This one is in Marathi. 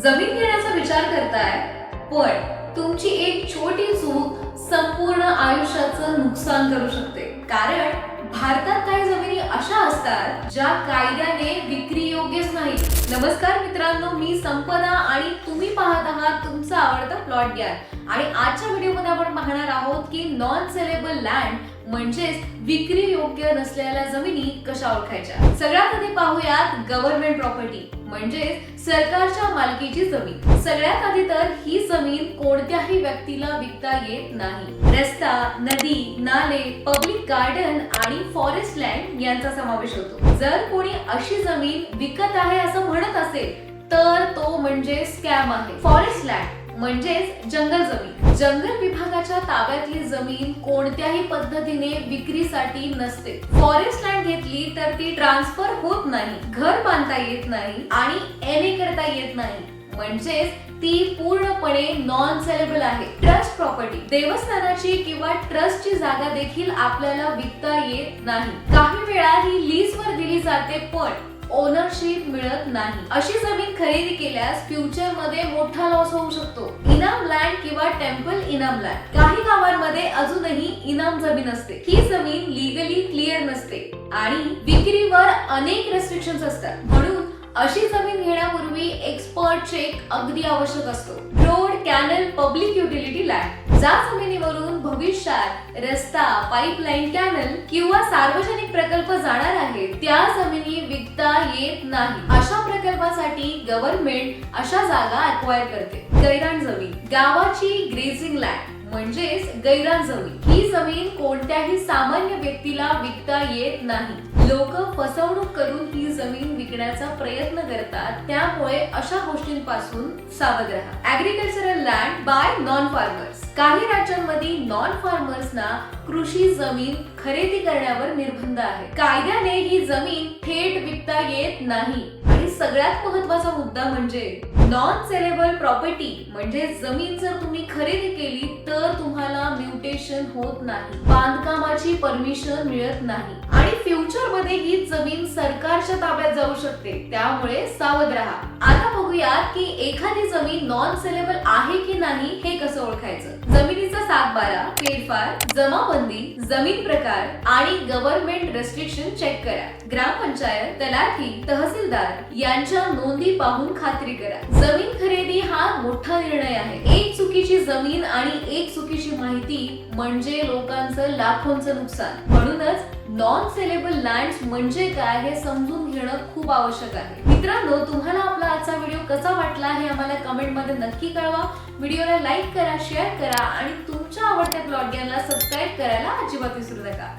जमीन घेण्याचा विचार करताय, पण तुमची एक छोटी चूक संपूर्ण आयुष्याचं नुकसान करू शकते. कारण भारतात काही जमिनी अशा असतात ज्या कायद्याने विक्री योग्यच नाही. नमस्कार मित्रांनो, मी संपदा आणि तुम्ही पाहत आहात तुमचा आवडता प्लॉट गॅन. आणि आजच्या व्हिडिओमध्ये आपण पाहणार आहोत की नॉन सेलेबल लँड म्हणजेच विक्री योग्य नसलेल्या जमिनी कशा ओळखायच्या. सगळ्यात आधी पाहूयात गव्हर्नमेंट प्रॉपर्टी म्हणजेच सरकारच्या मालकीची जमीन. सगळ्यात आधी तर ही जमीन कोणत्याही व्यक्तीला विकता येत नाही. रस्ता, नदी, नाले, पब्लिक गार्डन आणि फॉरेस्ट लँड यांचा समावेश होतो. जर कोणी अशी जमीन विकत आहे असं म्हणत असेल तर तो म्हणजे स्कॅम आहे. फॉरेस्ट लँड म्हणजेच जंगल जमीन. जंगल विभागाच्या ताब्यातली जमीन कोणत्याही पद्धतीने विक्रीसाठी नसते. फॉरेस्ट लँड घेतली तर ती ट्रान्सफर होत नाही, घर बांधता येत नाही आणि एने करता येत नाही, म्हणजेच ती पूर्णपणे नॉन सेलेबल आहे. ट्रस्ट प्रॉपर्टी, देवस्थानाची किंवा ट्रस्टची जागा देखील आपल्याला विकता येत नाही. काही वेळा ही लीजवर दिली जाते पण ओनरशिप मिळत नाही. अशी जमीन खरेदी केल्यास फ्युचर मध्ये मोठा लॉस होऊ शकतो. इनाम लँड किंवा टेम्पल इनाम लँड, काही गावांमध्ये अजूनही इनाम जमीन असते. ही जमीन लीगली क्लिअर नसते आणि विक्रीवर अनेक रेस्ट्रिक्शन्स असतात. म्हणून अशी जमीन घेण्यापूर्वी एक्सपर्ट चेक अगदी आवश्यक असतो. Road, canal, public utility land, ज्या जमिनीवरून भविष्यात रस्ता, पाईपलाईन, कॅनल किंवा सार्वजनिक प्रकल्प जाणार आहे त्या जमिनी विकता येत नाही. अशा प्रकल्पासाठी गव्हर्नमेंट अशा जागा अक्वायर करते. गैरान जमीन, गावाची ग्रेझिंग लँड म्हणजेच गैरान जमीन. ही जमीन कोणत्याही सामान्य व्यक्तीला विकता येत नाही. लोक फसवणूक करून ही जमीन विकण्याचा प्रयत्न करतात, त्यामुळे अशा गोष्टींपासून सावध राहा. Agricultural land bye non farmers, काही राज्यांमध्ये नॉन फार्मर्सना कृषी जमीन खरेदी करण्यावर निर्बंध आहे. कायद्याने ही जमीन थेट विकता येत नाही. आणि सगळ्यात महत्त्वाचा मुद्दा म्हणजे नॉन सेलेबल प्रॉपर्टी म्हणजे जमीन जर तुम्ही खरेदी केली तर तुम्हाला म्युटेशन होत नाही, बांधकामाची परमिशन मिळत नाही आणि फ्युचर मध्ये ही जमीन सरकारच्या ताब्यात जाऊ शकते, त्यामुळे सावध राहा. आता बघूयात की एखादी जमीन नॉन सेलेबल आहे की नाही हे कसं ओळखायचं. जमिनीचा सातबारा, फेरफार, जमाबंदी, जमीन प्रकार आणि गव्हर्नमेंट रेस्ट्रिक्शन चेक करा. ग्रामपंचायत, तलाठी, तहसीलदार यांच्या नोंदी पाहून खात्री करा. जमीन खरेदी हा मोठा निर्णय आहे. एक चुकीची जमीन आणि एक चुकीची माहिती म्हणजे लोकांचं लाखोंचं नुकसान. म्हणूनच नॉन सेलेबल लँड्स म्हणजे काय हे समजून घेणं खूप आवश्यक आहे. मित्रांनो, तुम्हाला आपला आजचा व्हिडिओ कसा वाटला हे आम्हाला कमेंट मध्ये नक्की कळवा. व्हिडिओला लाईक करा, शेअर करा आणि तुमच्या आवडत्या प्लॉट गॅनला सबस्क्राईब करायला अजिबात विसरू नका.